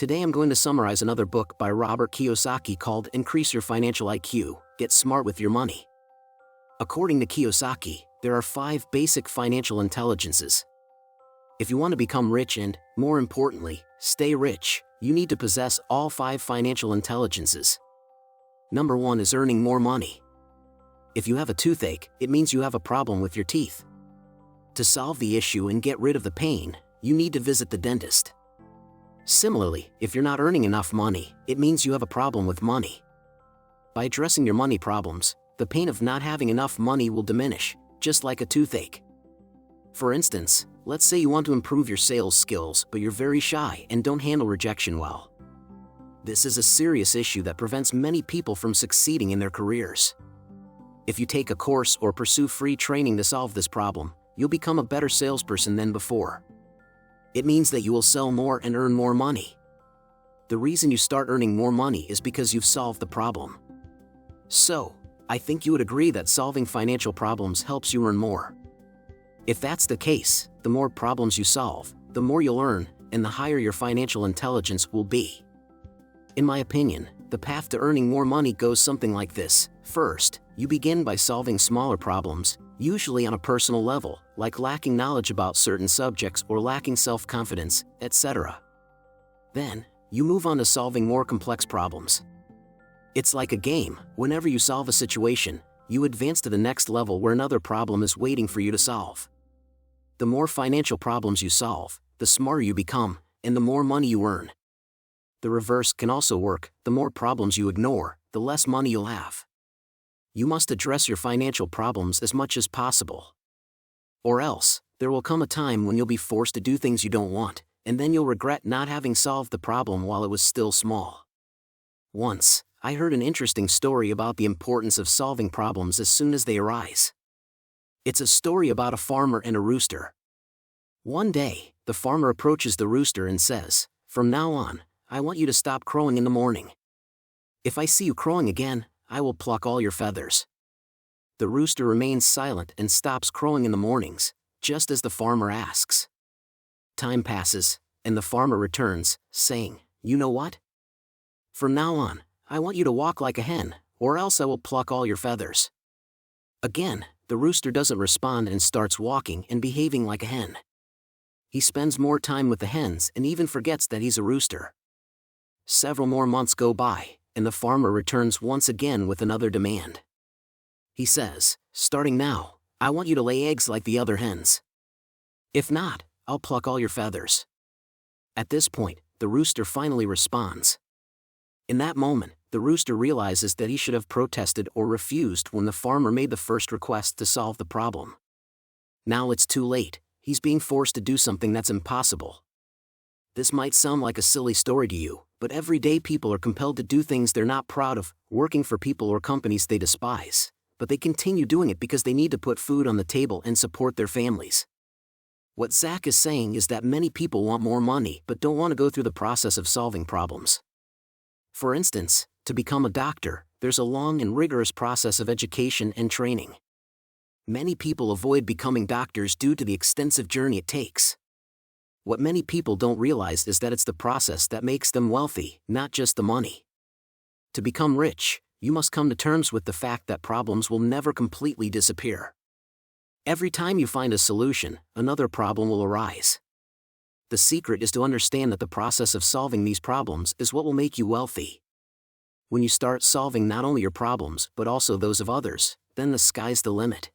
Today I'm going to summarize another book by Robert Kiyosaki called Increase Your Financial IQ, Get Smart with Your Money. According to Kiyosaki, there are 5 basic financial intelligences. If you want to become rich and, more importantly, stay rich, you need to possess all 5 financial intelligences. Number 1 is earning more money. If you have a toothache, it means you have a problem with your teeth. To solve the issue and get rid of the pain, you need to visit the dentist. Similarly, if you're not earning enough money, it means you have a problem with money. By addressing your money problems, the pain of not having enough money will diminish, just like a toothache. For instance, let's say you want to improve your sales skills but you're very shy and don't handle rejection well. This is a serious issue that prevents many people from succeeding in their careers. If you take a course or pursue free training to solve this problem, you'll become a better salesperson than before. It means that you will sell more and earn more money. The reason you start earning more money is because you've solved the problem. So, I think you would agree that solving financial problems helps you earn more. If that's the case, the more problems you solve, the more you'll earn, and the higher your financial intelligence will be. In my opinion, the path to earning more money goes something like this. First, you begin by solving smaller problems, usually on a personal level, like lacking knowledge about certain subjects or lacking self-confidence, etc. Then, you move on to solving more complex problems. It's like a game. Whenever you solve a situation, you advance to the next level where another problem is waiting for you to solve. The more financial problems you solve, the smarter you become, and the more money you earn. The reverse can also work. The more problems you ignore, the less money you'll have. You must address your financial problems as much as possible. Or else, there will come a time when you'll be forced to do things you don't want, and then you'll regret not having solved the problem while it was still small. Once, I heard an interesting story about the importance of solving problems as soon as they arise. It's a story about a farmer and a rooster. One day, the farmer approaches the rooster and says, "From now on, I want you to stop crowing in the morning. If I see you crowing again, I will pluck all your feathers." The rooster remains silent and stops crowing in the mornings, just as the farmer asks. Time passes, and the farmer returns, saying, "You know what? From now on, I want you to walk like a hen, or else I will pluck all your feathers." Again, the rooster doesn't respond and starts walking and behaving like a hen. He spends more time with the hens and even forgets that he's a rooster. Several more months go by, and the farmer returns once again with another demand. He says, "Starting now, I want you to lay eggs like the other hens. If not, I'll pluck all your feathers." At this point, the rooster finally responds. In that moment, the rooster realizes that he should have protested or refused when the farmer made the first request to solve the problem. Now it's too late. He's being forced to do something that's impossible. This might sound like a silly story to you, but everyday people are compelled to do things they're not proud of, working for people or companies they despise, but they continue doing it because they need to put food on the table and support their families. What Zach is saying is that many people want more money but don't want to go through the process of solving problems. For instance, to become a doctor, there's a long and rigorous process of education and training. Many people avoid becoming doctors due to the extensive journey it takes. What many people don't realize is that it's the process that makes them wealthy, not just the money. To become rich, you must come to terms with the fact that problems will never completely disappear. Every time you find a solution, another problem will arise. The secret is to understand that the process of solving these problems is what will make you wealthy. When you start solving not only your problems but also those of others, then the sky's the limit.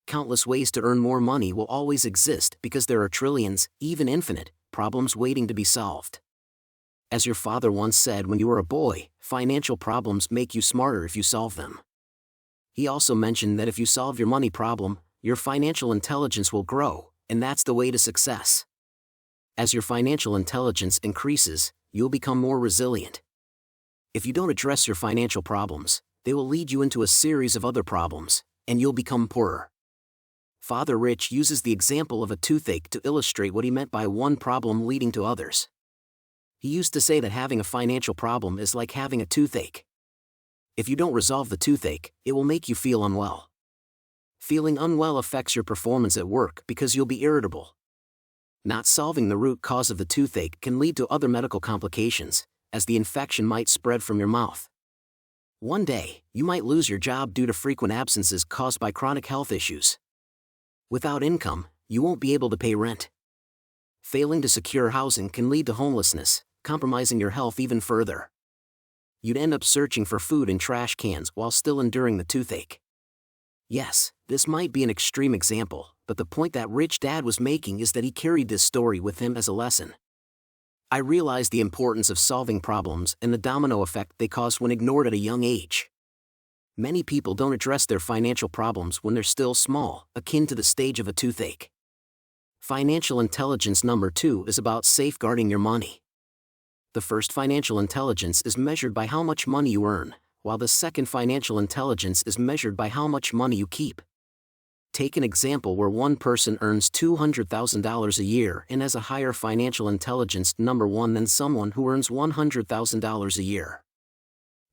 Countless ways to earn more money will always exist because there are trillions, even infinite, problems waiting to be solved. As your father once said when you were a boy, financial problems make you smarter if you solve them. He also mentioned that if you solve your money problem, your financial intelligence will grow, and that's the way to success. As your financial intelligence increases, you'll become more resilient. If you don't address your financial problems, they will lead you into a series of other problems, and you'll become poorer. Father Rich uses the example of a toothache to illustrate what he meant by one problem leading to others. He used to say that having a financial problem is like having a toothache. If you don't resolve the toothache, it will make you feel unwell. Feeling unwell affects your performance at work because you'll be irritable. Not solving the root cause of the toothache can lead to other medical complications, as the infection might spread from your mouth. One day, you might lose your job due to frequent absences caused by chronic health issues. Without income, you won't be able to pay rent. Failing to secure housing can lead to homelessness, compromising your health even further. You'd end up searching for food in trash cans while still enduring the toothache. Yes, this might be an extreme example, but the point that Rich Dad was making is that he carried this story with him as a lesson. I realized the importance of solving problems and the domino effect they cause when ignored at a young age. Many people don't address their financial problems when they're still small, akin to the stage of a toothache. Financial intelligence number 2 is about safeguarding your money. The first financial intelligence is measured by how much money you earn, while the second financial intelligence is measured by how much money you keep. Take an example where one person earns $200,000 a year and has a higher financial intelligence number 1 than someone who earns $100,000 a year.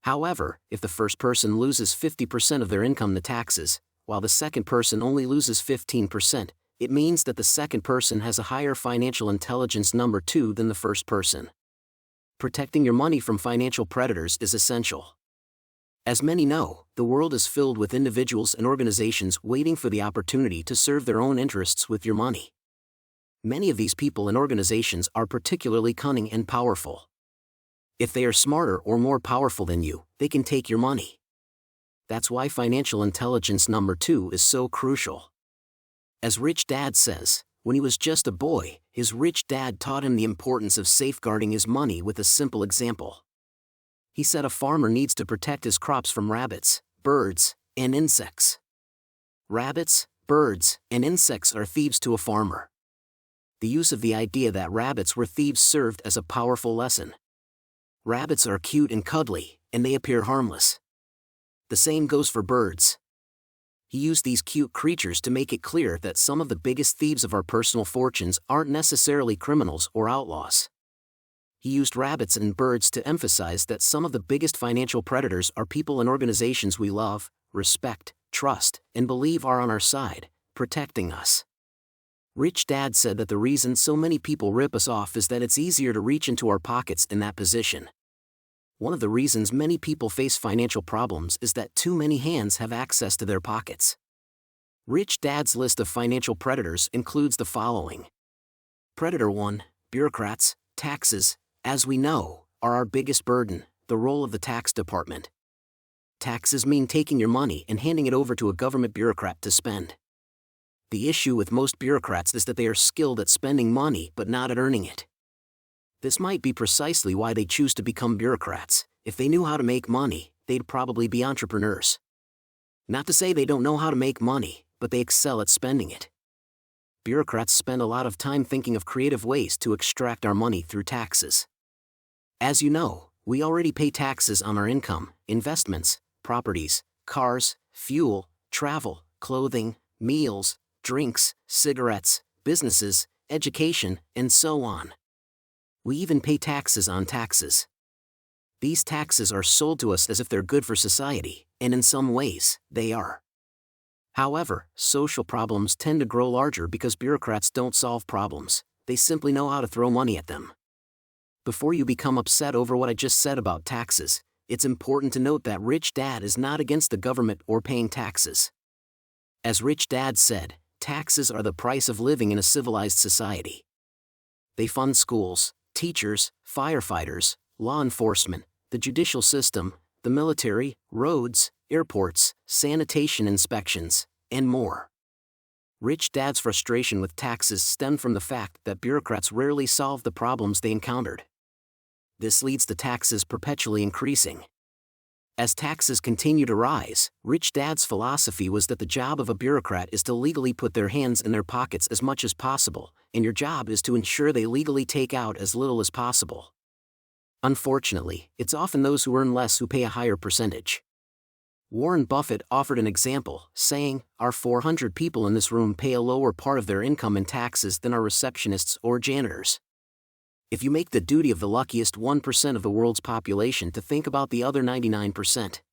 However, if the first person loses 50% of their income to taxes, while the second person only loses 15%, it means that the second person has a higher financial intelligence number 2 than the first person. Protecting your money from financial predators is essential. As many know, the world is filled with individuals and organizations waiting for the opportunity to serve their own interests with your money. Many of these people and organizations are particularly cunning and powerful. If they are smarter or more powerful than you, they can take your money. That's why financial intelligence number 2 is so crucial. As Rich Dad says, when he was just a boy, his rich dad taught him the importance of safeguarding his money with a simple example. He said a farmer needs to protect his crops from rabbits, birds, and insects. Rabbits, birds, and insects are thieves to a farmer. The use of the idea that rabbits were thieves served as a powerful lesson. Rabbits are cute and cuddly, and they appear harmless. The same goes for birds. He used these cute creatures to make it clear that some of the biggest thieves of our personal fortunes aren't necessarily criminals or outlaws. He used rabbits and birds to emphasize that some of the biggest financial predators are people and organizations we love, respect, trust, and believe are on our side, protecting us. Rich Dad said that the reason so many people rip us off is that it's easier to reach into our pockets in that position. One of the reasons many people face financial problems is that too many hands have access to their pockets. Rich Dad's list of financial predators includes the following. Predator 1, bureaucrats, taxes, as we know, are our biggest burden, the role of the tax department. Taxes mean taking your money and handing it over to a government bureaucrat to spend. The issue with most bureaucrats is that they are skilled at spending money but not at earning it. This might be precisely why they choose to become bureaucrats. If they knew how to make money, they'd probably be entrepreneurs. Not to say they don't know how to make money, but they excel at spending it. Bureaucrats spend a lot of time thinking of creative ways to extract our money through taxes. As you know, we already pay taxes on our income, investments, properties, cars, fuel, travel, clothing, meals, drinks, cigarettes, businesses, education, and so on. We even pay taxes on taxes. These taxes are sold to us as if they're good for society, and in some ways, they are. However, social problems tend to grow larger because bureaucrats don't solve problems, they simply know how to throw money at them. Before you become upset over what I just said about taxes, it's important to note that Rich Dad is not against the government or paying taxes. As Rich Dad said, taxes are the price of living in a civilized society. They fund schools, teachers, firefighters, law enforcement, the judicial system, the military, roads, airports, sanitation inspections, and more. Rich Dad's frustration with taxes stemmed from the fact that bureaucrats rarely solve the problems they encountered. This leads to taxes perpetually increasing. As taxes continue to rise, Rich Dad's philosophy was that the job of a bureaucrat is to legally put their hands in their pockets as much as possible, and your job is to ensure they legally take out as little as possible. Unfortunately, it's often those who earn less who pay a higher percentage. Warren Buffett offered an example, saying, "Our 400 people in this room pay a lower part of their income in taxes than our receptionists or janitors." If you make the duty of the luckiest 1% of the world's population to think about the other 99%.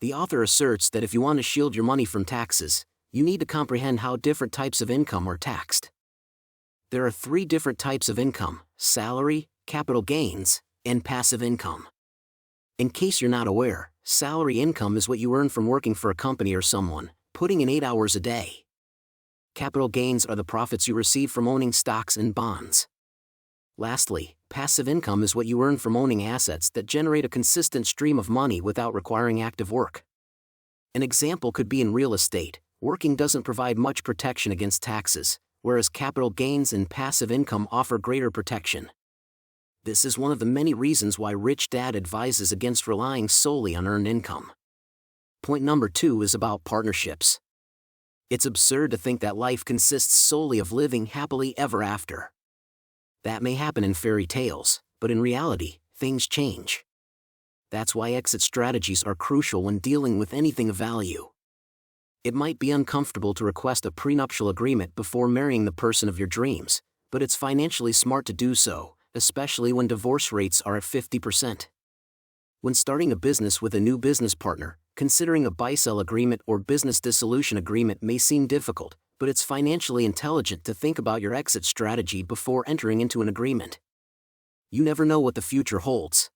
The author asserts that if you want to shield your money from taxes, you need to comprehend how different types of income are taxed. There are three different types of income: salary, capital gains, and passive income. In case you're not aware, salary income is what you earn from working for a company or someone, putting in 8 hours a day. Capital gains are the profits you receive from owning stocks and bonds. Lastly, passive income is what you earn from owning assets that generate a consistent stream of money without requiring active work. An example could be in real estate. Working doesn't provide much protection against taxes, whereas capital gains and passive income offer greater protection. This is one of the many reasons why Rich Dad advises against relying solely on earned income. Point number 2 is about partnerships. It's absurd to think that life consists solely of living happily ever after. That may happen in fairy tales, but in reality, things change. That's why exit strategies are crucial when dealing with anything of value. It might be uncomfortable to request a prenuptial agreement before marrying the person of your dreams, but it's financially smart to do so, especially when divorce rates are at 50%. When starting a business with a new business partner, considering a buy-sell agreement or business dissolution agreement may seem difficult, but it's financially intelligent to think about your exit strategy before entering into an agreement. You never know what the future holds.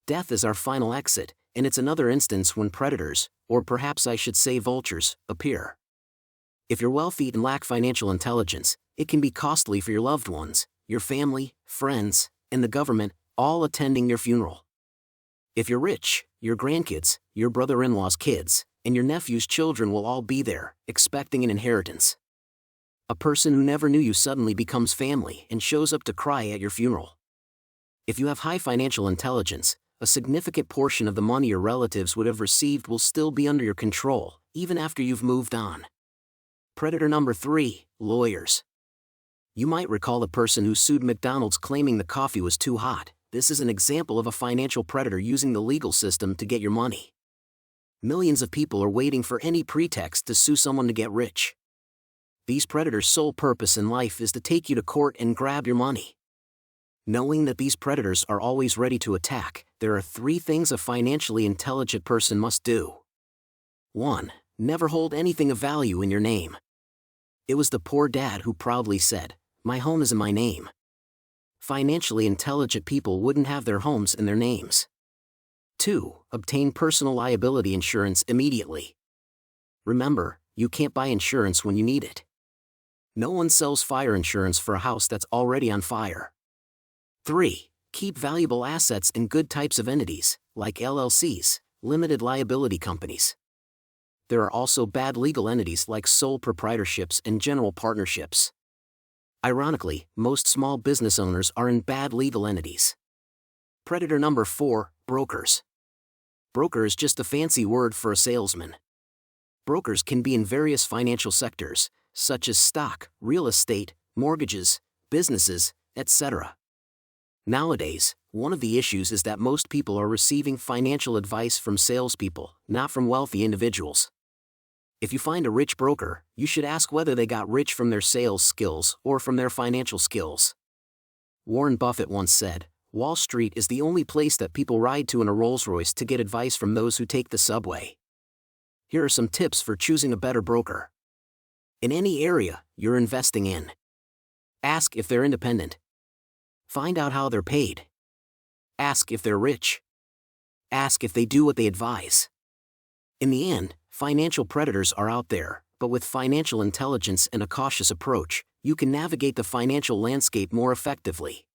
Death is our final exit, and it's another instance when predators, or perhaps I should say vultures, appear. If you're wealthy and lack financial intelligence, it can be costly for your loved ones, your family, friends, and the government, all attending your funeral. If you're rich, your grandkids, your brother-in-law's kids, and your nephew's children will all be there, expecting an inheritance. A person who never knew you suddenly becomes family and shows up to cry at your funeral. If you have high financial intelligence, a significant portion of the money your relatives would have received will still be under your control, even after you've moved on. Predator number 3, lawyers. You might recall the person who sued McDonald's claiming the coffee was too hot. This is an example of a financial predator using the legal system to get your money. Millions of people are waiting for any pretext to sue someone to get rich. These predators' sole purpose in life is to take you to court and grab your money. Knowing that these predators are always ready to attack, there are 3 things a financially intelligent person must do. 1. Never hold anything of value in your name. It was the poor dad who proudly said, "My home is in my name." Financially intelligent people wouldn't have their homes in their names. 2. Obtain personal liability insurance immediately. Remember, you can't buy insurance when you need it. No one sells fire insurance for a house that's already on fire. 3. Keep valuable assets in good types of entities, like LLCs, limited liability companies. There are also bad legal entities like sole proprietorships and general partnerships. Ironically, most small business owners are in bad legal entities. Predator number 4, brokers. Broker is just a fancy word for a salesman. Brokers can be in various financial sectors, such as stock, real estate, mortgages, businesses, etc. Nowadays, one of the issues is that most people are receiving financial advice from salespeople, not from wealthy individuals. If you find a rich broker, you should ask whether they got rich from their sales skills or from their financial skills. Warren Buffett once said, "Wall Street is the only place that people ride to in a Rolls-Royce to get advice from those who take the subway." Here are some tips for choosing a better broker. In any area you're investing in, ask if they're independent. Find out how they're paid. Ask if they're rich. Ask if they do what they advise. In the end, financial predators are out there, but with financial intelligence and a cautious approach, you can navigate the financial landscape more effectively.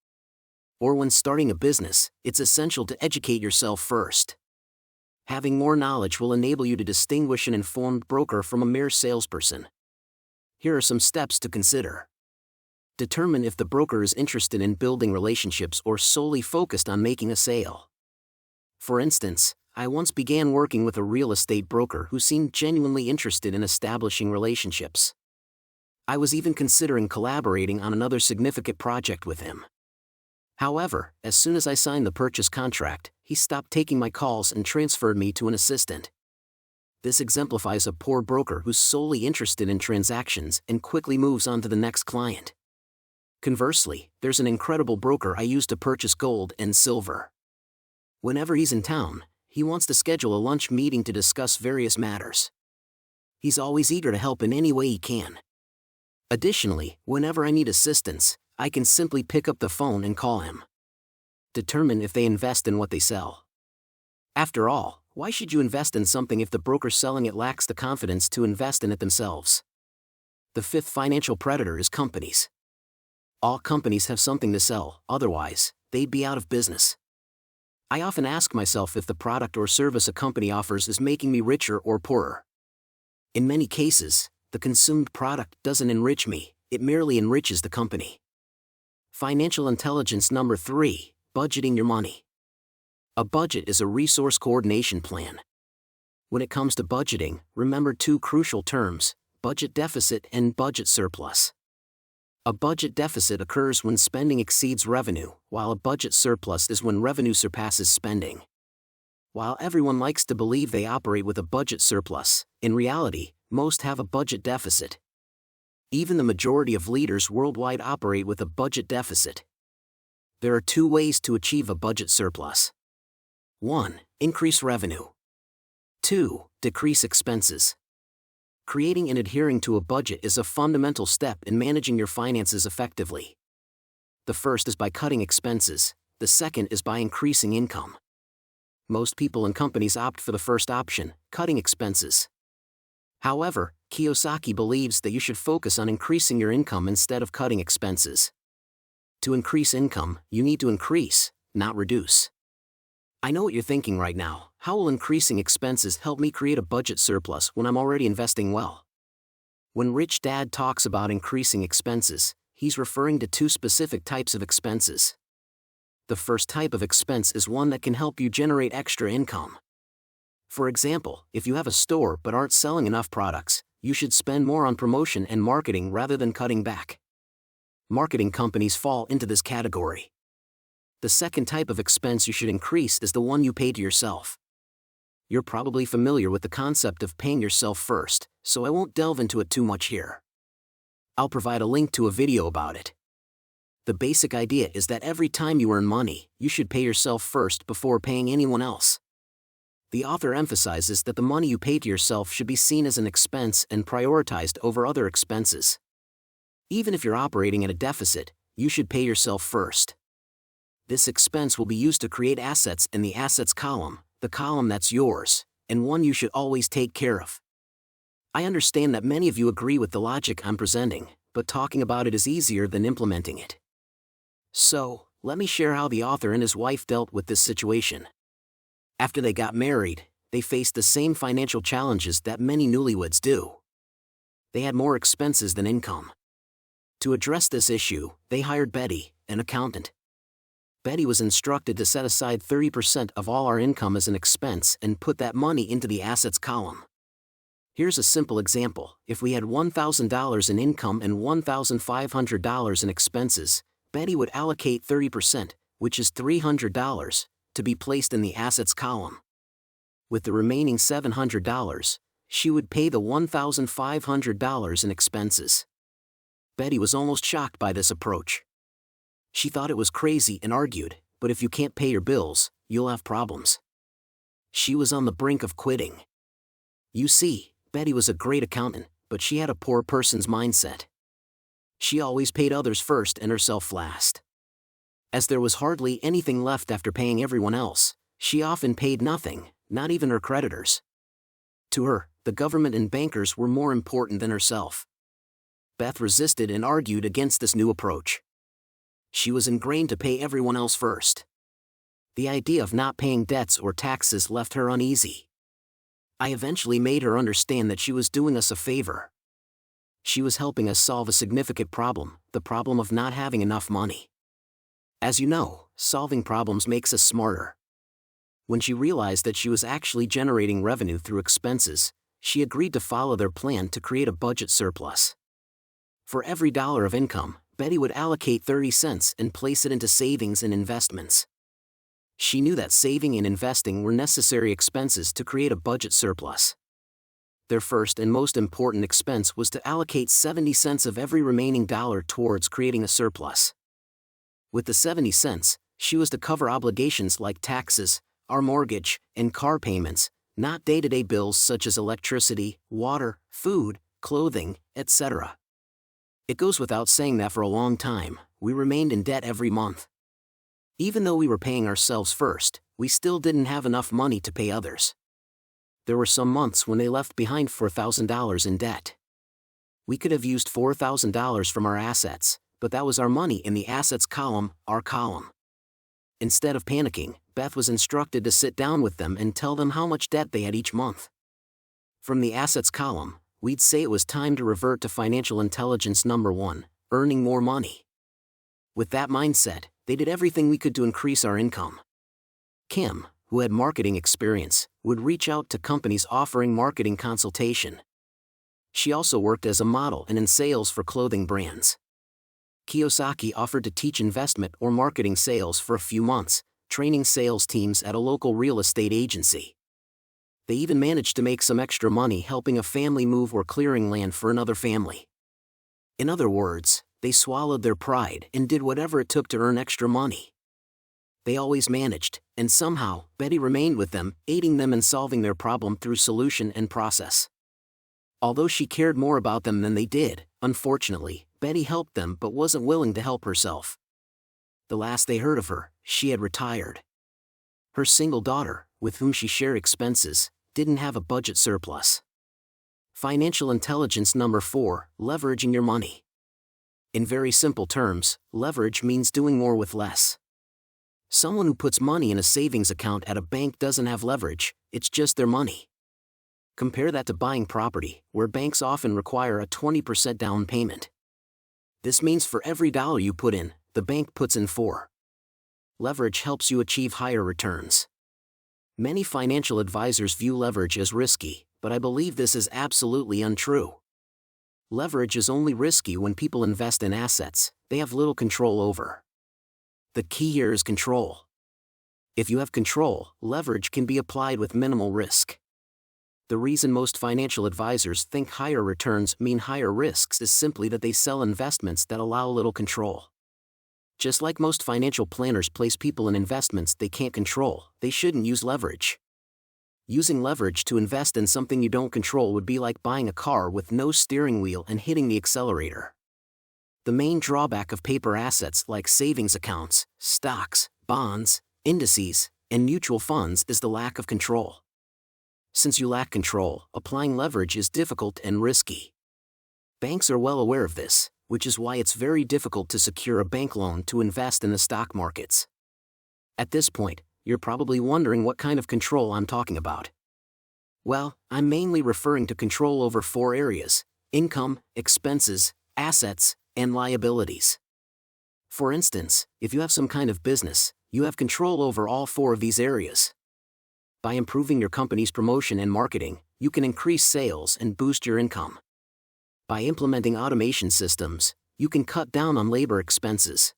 Or when starting a business, it's essential to educate yourself first. Having more knowledge will enable you to distinguish an informed broker from a mere salesperson. Here are some steps to consider. Determine if the broker is interested in building relationships or solely focused on making a sale. For instance, I once began working with a real estate broker who seemed genuinely interested in establishing relationships. I was even considering collaborating on another significant project with him. However, as soon as I signed the purchase contract, he stopped taking my calls and transferred me to an assistant. This exemplifies a poor broker who's solely interested in transactions and quickly moves on to the next client. Conversely, there's an incredible broker I use to purchase gold and silver. Whenever he's in town, he wants to schedule a lunch meeting to discuss various matters. He's always eager to help in any way he can. Additionally, whenever I need assistance, I can simply pick up the phone and call him. Determine if they invest in what they sell. After all, why should you invest in something if the broker selling it lacks the confidence to invest in it themselves? The fifth financial predator is companies. All companies have something to sell, otherwise, they'd be out of business. I often ask myself if the product or service a company offers is making me richer or poorer. In many cases, the consumed product doesn't enrich me, it merely enriches the company. Financial intelligence number 3, budgeting your money. A budget is a resource coordination plan. When it comes to budgeting, remember two crucial terms: budget deficit and budget surplus. A budget deficit occurs when spending exceeds revenue, while a budget surplus is when revenue surpasses spending. While everyone likes to believe they operate with a budget surplus, in reality, most have a budget deficit. Even the majority of leaders worldwide operate with a budget deficit. There are two ways to achieve a budget surplus. 1. Increase revenue. 2. Decrease expenses. Creating and adhering to a budget is a fundamental step in managing your finances effectively. The first is by cutting expenses, the second is by increasing income. Most people and companies opt for the first option, cutting expenses. However, Kiyosaki believes that you should focus on increasing your income instead of cutting expenses. To increase income, you need to increase, not reduce. I know what you're thinking right now: how will increasing expenses help me create a budget surplus when I'm already investing well? When Rich Dad talks about increasing expenses, he's referring to two specific types of expenses. The first type of expense is one that can help you generate extra income. For example, if you have a store but aren't selling enough products, you should spend more on promotion and marketing rather than cutting back. Marketing companies fall into this category. The second type of expense you should increase is the one you pay to yourself. You're probably familiar with the concept of paying yourself first, so I won't delve into it too much here. I'll provide a link to a video about it. The basic idea is that every time you earn money, you should pay yourself first before paying anyone else. The author emphasizes that the money you pay to yourself should be seen as an expense and prioritized over other expenses. Even if you're operating at a deficit, you should pay yourself first. This expense will be used to create assets in the assets column, the column that's yours, and one you should always take care of. I understand that many of you agree with the logic I'm presenting, but talking about it is easier than implementing it. So, let me share how the author and his wife dealt with this situation. After they got married, they faced the same financial challenges that many newlyweds do. They had more expenses than income. To address this issue, they hired Betty, an accountant. Betty was instructed to set aside 30% of all our income as an expense and put that money into the assets column. Here's a simple example: if we had $1,000 in income and $1,500 in expenses, Betty would allocate 30%, which is $300, to be placed in the assets column. With the remaining $700, she would pay the $1,500 in expenses. Betty was almost shocked by this approach. She thought it was crazy and argued, "But if you can't pay your bills, you'll have problems." She was on the brink of quitting. You see, Betty was a great accountant, but she had a poor person's mindset. She always paid others first and herself last. As there was hardly anything left after paying everyone else, she often paid nothing, not even her creditors. To her, the government and bankers were more important than herself. Beth resisted and argued against this new approach. She was ingrained to pay everyone else first. The idea of not paying debts or taxes left her uneasy. I eventually made her understand that she was doing us a favor. She was helping us solve a significant problem, the problem of not having enough money. As you know, solving problems makes us smarter. When she realized that she was actually generating revenue through expenses, she agreed to follow their plan to create a budget surplus. For every dollar of income, Betty would allocate 30 cents and place it into savings and investments. She knew that saving and investing were necessary expenses to create a budget surplus. Their first and most important expense was to allocate 70 cents of every remaining dollar towards creating a surplus. With the 70 cents, she was to cover obligations like taxes, our mortgage, and car payments, not day-to-day bills such as electricity, water, food, clothing, etc. It goes without saying that for a long time, we remained in debt every month. Even though we were paying ourselves first, we still didn't have enough money to pay others. There were some months when they left behind $4,000 in debt. We could have used $4,000 from our assets, but that was our money in the assets column, our column. Instead of panicking, Beth was instructed to sit down with them and tell them how much debt they had each month. From the assets column, we'd say it was time to revert to financial intelligence number 1, earning more money. With that mindset, they did everything we could to increase our income. Kim, who had marketing experience, would reach out to companies offering marketing consultation. She also worked as a model and in sales for clothing brands. Kiyosaki offered to teach investment or marketing sales for a few months, training sales teams at a local real estate agency. They even managed to make some extra money helping a family move or clearing land for another family. In other words, they swallowed their pride and did whatever it took to earn extra money. They always managed, and somehow, Betty remained with them, aiding them in solving their problem through solution and process. Although she cared more about them than they did, unfortunately, Betty helped them but wasn't willing to help herself. The last they heard of her, she had retired. Her single daughter, with whom she shared expenses, didn't have a budget surplus. Financial intelligence number 4, leveraging your money. In very simple terms, leverage means doing more with less. Someone who puts money in a savings account at a bank doesn't have leverage, it's just their money. Compare that to buying property, where banks often require a 20% down payment. This means for every dollar you put in, the bank puts in 4. Leverage helps you achieve higher returns. Many financial advisors view leverage as risky, but I believe this is absolutely untrue. Leverage is only risky when people invest in assets they have little control over. The key here is control. If you have control, leverage can be applied with minimal risk. The reason most financial advisors think higher returns mean higher risks is simply that they sell investments that allow little control. Just like most financial planners place people in investments they can't control, they shouldn't use leverage. Using leverage to invest in something you don't control would be like buying a car with no steering wheel and hitting the accelerator. The main drawback of paper assets like savings accounts, stocks, bonds, indices, and mutual funds is the lack of control. Since you lack control, applying leverage is difficult and risky. Banks are well aware of this, which is why it's very difficult to secure a bank loan to invest in the stock markets. At this point, you're probably wondering what kind of control I'm talking about. Well, I'm mainly referring to control over 4 areas: income, expenses, assets, and liabilities. For instance, if you have some kind of business, you have control over all 4 of these areas. By improving your company's promotion and marketing, you can increase sales and boost your income. By implementing automation systems, you can cut down on labor expenses.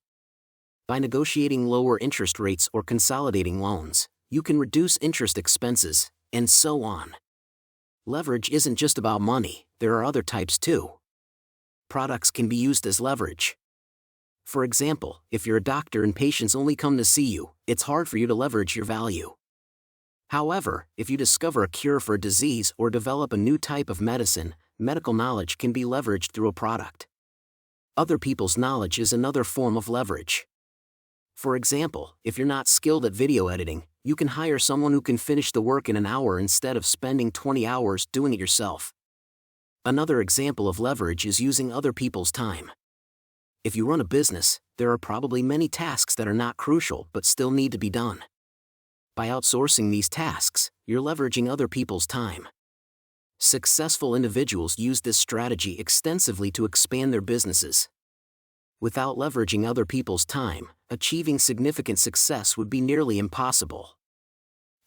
By negotiating lower interest rates or consolidating loans, you can reduce interest expenses, and so on. Leverage isn't just about money, there are other types too. Products can be used as leverage. For example, if you're a doctor and patients only come to see you, it's hard for you to leverage your value. However, if you discover a cure for a disease or develop a new type of medicine, medical knowledge can be leveraged through a product. Other people's knowledge is another form of leverage. For example, if you're not skilled at video editing, you can hire someone who can finish the work in an hour instead of spending 20 hours doing it yourself. Another example of leverage is using other people's time. If you run a business, there are probably many tasks that are not crucial but still need to be done. By outsourcing these tasks, you're leveraging other people's time. Successful individuals use this strategy extensively to expand their businesses. Without leveraging other people's time, achieving significant success would be nearly impossible.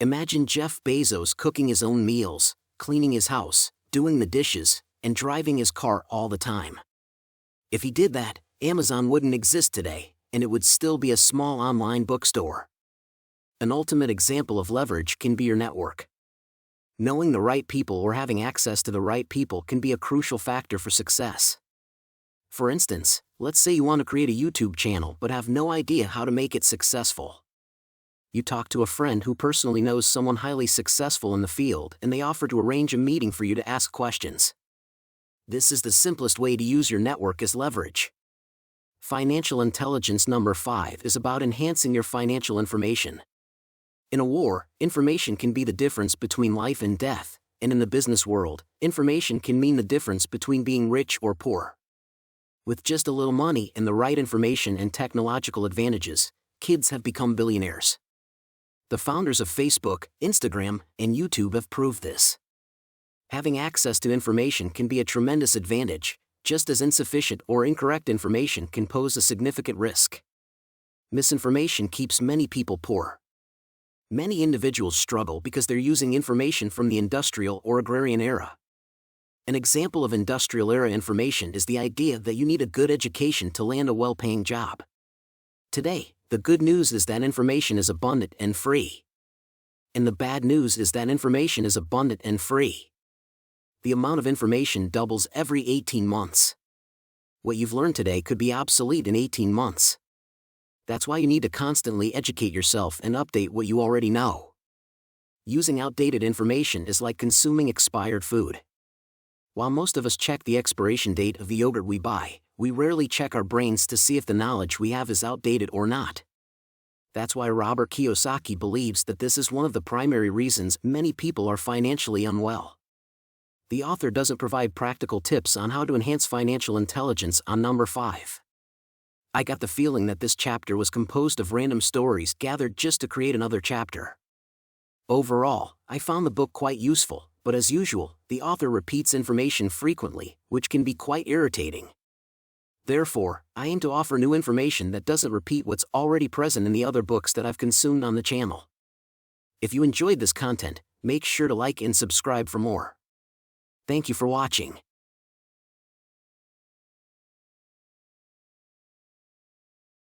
Imagine Jeff Bezos cooking his own meals, cleaning his house, doing the dishes, and driving his car all the time. If he did that, Amazon wouldn't exist today, and it would still be a small online bookstore. An ultimate example of leverage can be your network. Knowing the right people or having access to the right people can be a crucial factor for success. For instance, let's say you want to create a YouTube channel but have no idea how to make it successful. You talk to a friend who personally knows someone highly successful in the field and they offer to arrange a meeting for you to ask questions. This is the simplest way to use your network as leverage. Financial intelligence number 5 is about enhancing your financial information. In a war, information can be the difference between life and death, and in the business world, information can mean the difference between being rich or poor. With just a little money and the right information and technological advantages, kids have become billionaires. The founders of Facebook, Instagram, and YouTube have proved this. Having access to information can be a tremendous advantage, just as insufficient or incorrect information can pose a significant risk. Misinformation keeps many people poor. Many individuals struggle because they're using information from the industrial or agrarian era. An example of industrial era information is the idea that you need a good education to land a well-paying job. Today, the good news is that information is abundant and free. And the bad news is that information is abundant and free. The amount of information doubles every 18 months. What you've learned today could be obsolete in 18 months. That's why you need to constantly educate yourself and update what you already know. Using outdated information is like consuming expired food. While most of us check the expiration date of the yogurt we buy, we rarely check our brains to see if the knowledge we have is outdated or not. That's why Robert Kiyosaki believes that this is one of the primary reasons many people are financially unwell. The author doesn't provide practical tips on how to enhance financial intelligence on number 5. I got the feeling that this chapter was composed of random stories gathered just to create another chapter. Overall, I found the book quite useful, but as usual, the author repeats information frequently, which can be quite irritating. Therefore, I aim to offer new information that doesn't repeat what's already present in the other books that I've consumed on the channel. If you enjoyed this content, make sure to like and subscribe for more. Thank you for watching.